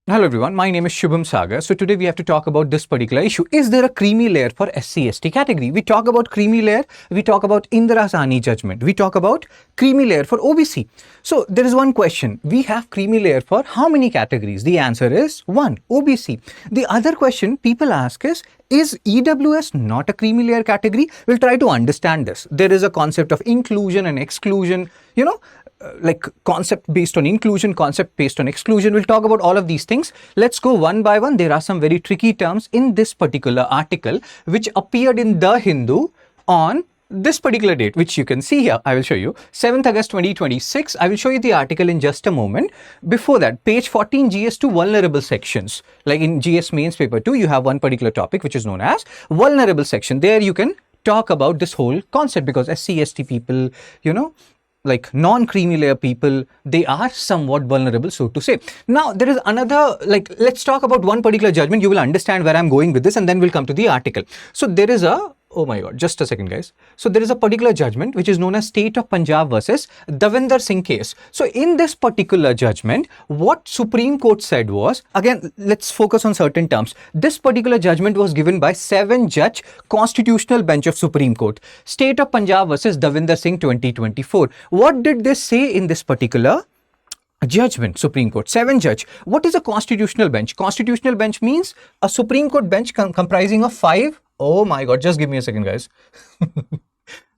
Hello everyone, my name is Shubham Sagar. So today we have to talk about this particular issue. Is there a creamy layer for SC/ST category? We talk about creamy layer, we talk about Indira Sahni judgment, we talk about creamy layer for OBC. So there is one question. We have creamy layer for how many categories? The answer is 1, OBC. The other question people ask is EWS not a creamy layer category? We'll try to understand this. There is a concept of inclusion and exclusion, like concept based on inclusion, concept based on exclusion. We'll talk about all of these things. Let's go one by one. There are some very tricky terms in this particular article which appeared in The Hindu on this particular date, which you can see here. I will show you 7th August 2026. I will show you the article in just a moment. Before that, page 14, GS2 vulnerable sections. Like in GS mains paper 2, you have one particular topic which is known as vulnerable section. There you can talk about this whole concept because SC/ST people, like non-creamy layer people, they are somewhat vulnerable, so to say. Now, there is another, let's talk about one particular judgment. You will understand where I'm going with this and then we'll come to the article. So there is oh my God, just a second guys. So there is a particular judgment which is known as State of Punjab versus Davinder Singh case. So in this particular judgment, what Supreme Court said was, again, let's focus on certain terms. This particular judgment was given by 7-judge Constitutional Bench of Supreme Court. State of Punjab versus Davinder Singh 2024. What did they say in this particular judgment? Supreme Court, 7-judge. What is a constitutional bench? Constitutional bench means a Supreme Court bench comprising of 5. Oh my God, just give me a second, guys.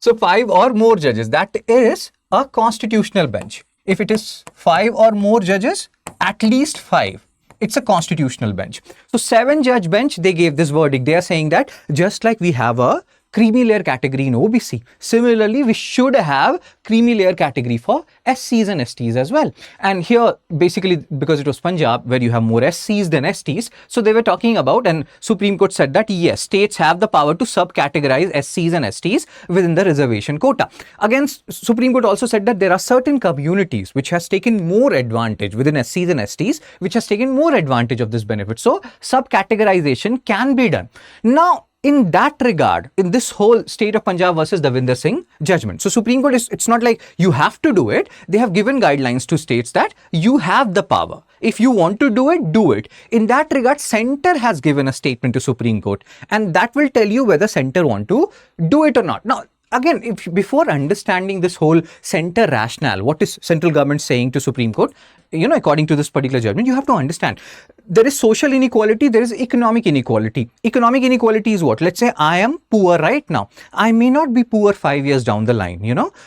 So 5 or more judges, that is a constitutional bench. If it is 5 or more judges, at least 5. It's a constitutional bench. So 7-judge bench, they gave this verdict. They are saying that just like we have a creamy layer category in OBC, similarly, we should have creamy layer category for SCs and STs as well. And here, basically, because it was Punjab, where you have more SCs than STs, so they were talking about, and Supreme Court said that, yes, states have the power to subcategorize SCs and STs within the reservation quota. Again, Supreme Court also said that there are certain communities which has taken more advantage within SCs and STs, which has taken more advantage of this benefit. So, subcategorization can be done. Now, in that regard, in this whole State of Punjab versus Davinder Singh judgment, so Supreme Court it's not like you have to do it. They have given guidelines to states that you have the power. If you want to do it, do it. In that regard, Center has given a statement to Supreme Court, and that will tell you whether Center want to do it or not. Now, again, before understanding this whole center rationale, what is central government saying to Supreme Court, according to this particular judgment, you have to understand there is social inequality, there is economic inequality. Economic inequality is what? Let's say I am poor right now. I may not be poor 5 years down the line,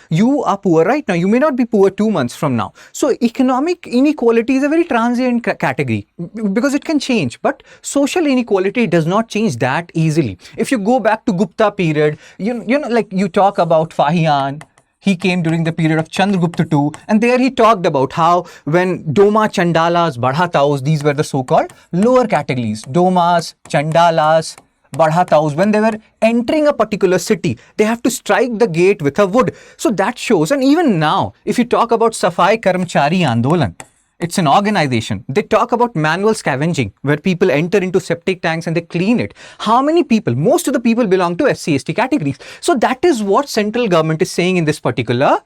You are poor right now. You may not be poor 2 months from now. So economic inequality is a very transient category because it can change. But social inequality does not change that easily. If you go back to Gupta period, like you talk about Fahian. He came during the period of Chandragupta II, and there he talked about how when Doma, Chandalas, Badhataus, these were the so-called lower categories, Domas, Chandalas, Badhataus, when they were entering a particular city, they have to strike the gate with a wood. So that shows, and even now, if you talk about Safai Karmchari Andolan, it's an organization. They talk about manual scavenging, where people enter into septic tanks and they clean it. How many people? Most of the people belong to SC/ST categories. So that is what central government is saying in this particular,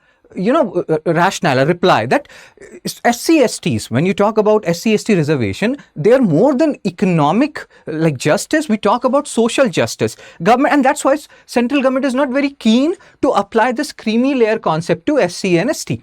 rationale, a reply that SC/STs, when you talk about SC/ST reservation, they are more than economic, like justice. We talk about social justice. Government, and that's why central government is not very keen to apply this creamy layer concept to SC and ST.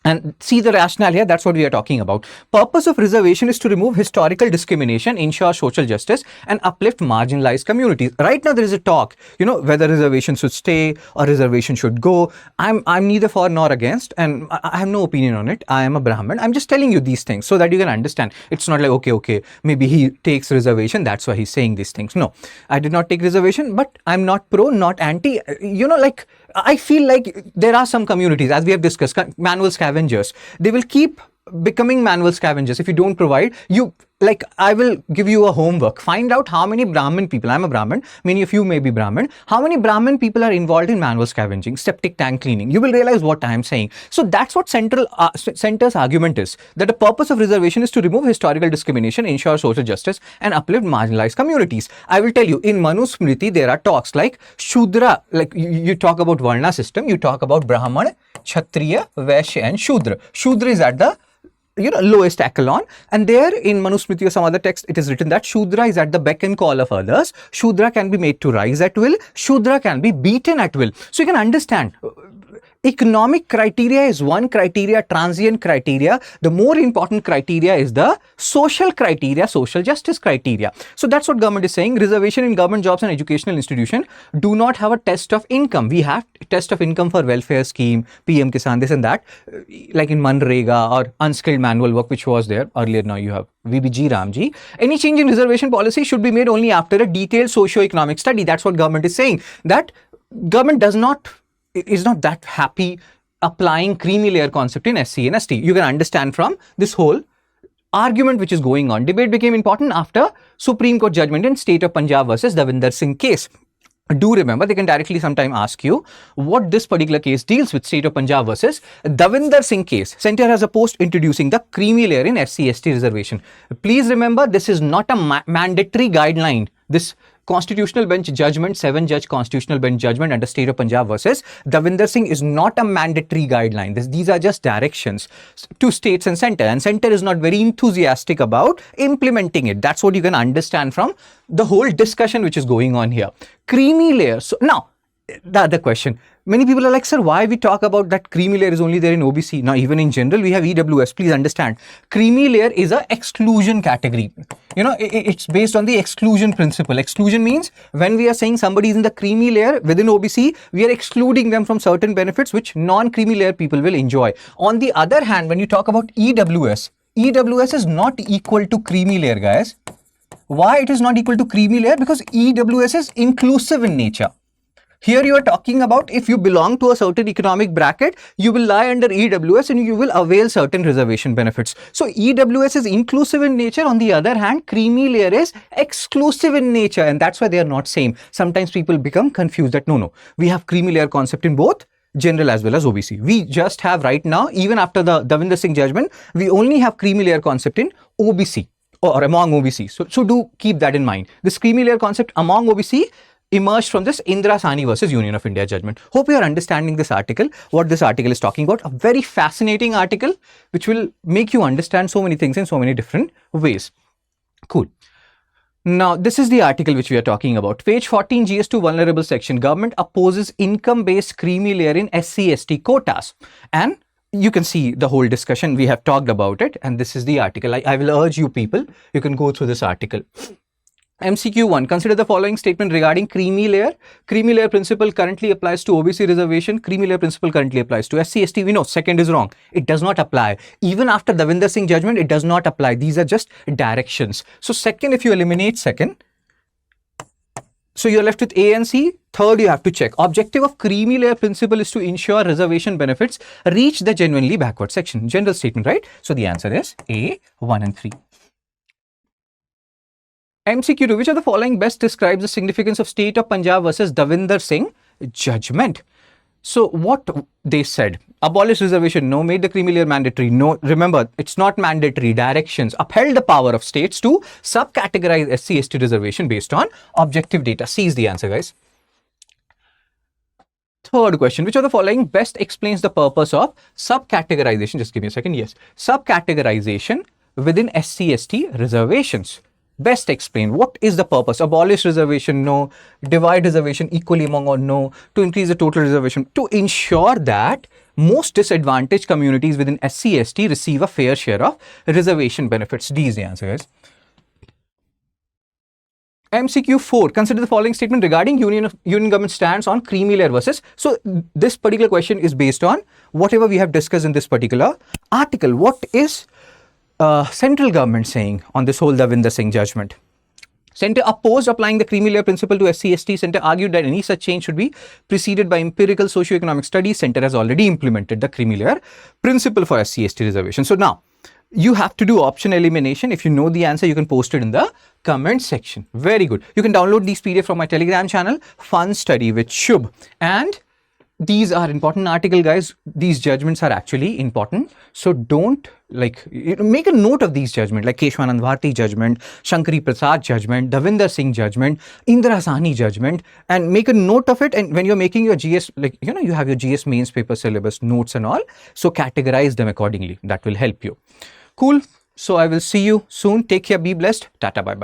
And see the rationale here, that's what we are talking about. Purpose of reservation is to remove historical discrimination, ensure social justice, and uplift marginalized communities. Right now there is a talk, whether reservation should stay or reservation should go. I'm neither for nor against, and I have no opinion on it. I am a Brahmin. I'm just telling you these things so that you can understand. It's not like, okay, maybe he takes reservation, that's why he's saying these things. No, I did not take reservation, but I'm not pro, not anti. I feel like there are some communities, as we have discussed, manual scavengers. They will keep becoming manual scavengers if you don't provide. I will give you a homework. Find out how many Brahmin people, I'm a Brahmin, many of you may be Brahmin, how many Brahmin people are involved in manual scavenging, septic tank cleaning. You will realize what I am saying. So that's what Center's argument is, that the purpose of reservation is to remove historical discrimination, ensure social justice, and uplift marginalized communities. I will tell you, in Manu Smriti, there are talks like Shudra, like you talk about Varna system, you talk about Brahman, Kshatriya, Vaishya, and Shudra. Shudra is at the lowest echelon. And there in Manusmriti or some other text, it is written that Shudra is at the beck and call of others. Shudra can be made to rise at will. Shudra can be beaten at will. So you can understand, economic criteria is one criteria, transient criteria. The more important criteria is the social criteria, social justice criteria. So that's what government is saying. Reservation in government jobs and educational institution do not have a test of income. We have test of income for welfare scheme, PM Kisan, this and that, like in Manrega or unskilled manual work, which was there earlier. Now you have VBG Ramji. Any change in reservation policy should be made only after a detailed socio-economic study. That's what government is saying. That government is not that happy applying creamy layer concept in SC and ST. You can understand from this whole argument which is going on. Debate became important after Supreme Court judgment in State of Punjab versus Davinder Singh case. Do remember, they can directly sometime ask you what this particular case deals with, State of Punjab versus Davinder Singh case. Center has a post introducing the creamy layer in SC/ST reservation. Please remember, this is not a mandatory guideline. This constitutional bench judgment, 7-judge constitutional bench judgment under State of Punjab versus Davinder Singh is not a mandatory guideline. These are just directions to states and center is not very enthusiastic about implementing it. That's what you can understand from the whole discussion which is going on here. Creamy layer. So now, the other question. Many people are like, sir, why we talk about that creamy layer is only there in OBC? Now, even in general, we have EWS. Please understand, creamy layer is a exclusion category. It's based on the exclusion principle. Exclusion means when we are saying somebody is in the creamy layer within OBC, we are excluding them from certain benefits which non-creamy layer people will enjoy. On the other hand, when you talk about EWS is not equal to creamy layer, guys. Why it is not equal to creamy layer? Because EWS is inclusive in nature. Here you are talking about if you belong to a certain economic bracket, you will lie under EWS and you will avail certain reservation benefits. So EWS is inclusive in nature. On the other hand, creamy layer is exclusive in nature, and that's why they are not same. Sometimes people become confused that no, we have creamy layer concept in both general as well as OBC. We just have right now, even after the Davinder Singh judgment, we only have creamy layer concept in OBC or among OBC. So do keep that in mind. This creamy layer concept among OBC emerged from this Indira Sahni versus Union of India judgment. Hope you are understanding this article, what this article is talking about. A very fascinating article which will make you understand so many things in so many different ways. Cool. Now, this is the article which we are talking about. Page 14, GS2 vulnerable section. Government opposes income-based creamy layer in SC/ST quotas. And you can see the whole discussion. We have talked about it. And this is the article. I will urge you people, you can go through this article. MCQ 1. Consider the following statement regarding creamy layer. Creamy layer principle currently applies to OBC reservation. Creamy layer principle currently applies to SC/ST. We know second is wrong. It does not apply. Even after Davinder Singh judgment, it does not apply. These are just directions. So second, if you eliminate second, so you're left with A and C. Third, you have to check. Objective of creamy layer principle is to ensure reservation benefits reach the genuinely backward section. General statement, right? So the answer is A, 1 and 3. MCQ2, which of the following best describes the significance of State of Punjab versus Davinder Singh judgment? So what they said, abolish reservation, no. Made the creamy layer mandatory, no. Remember, it's not mandatory. Directions, upheld the power of states to subcategorize SC/ST reservation based on objective data. C is the answer, guys. Third question, which of the following best explains the purpose of subcategorization? Just give me a second. Yes, subcategorization within SC/ST reservations. Best explain. What is the purpose? Abolish reservation, no. Divide reservation equally among all, no. To increase the total reservation. To ensure that most disadvantaged communities within SC/ST receive a fair share of reservation benefits. D is the answer, guys. MCQ 4. Consider the following statement regarding union government stance on creamy layer versus. So this particular question is based on whatever we have discussed in this particular article. What is central government saying on this whole Davinder Singh judgment? Centre opposed applying the creamy layer principle to SC/ST. Centre argued that any such change should be preceded by empirical socio-economic studies. Centre has already implemented the creamy layer principle for SC/ST reservation. So now you have to do option elimination. If you know the answer, you can post it in the comment section. Very good. You can download these PDF from my Telegram channel, Fun Study with Shubh. And these are important article, guys. These judgments are actually important. So don't make a note of these judgments, like Keshwanand Bharti judgment, Shankari Prasad judgment, Davinder Singh judgment, Indira Sahni judgment, and make a note of it. And when you're making your GS, you have your GS mains paper syllabus notes and all. So categorize them accordingly. That will help you. Cool. So I will see you soon. Take care. Be blessed. Tata. Bye bye.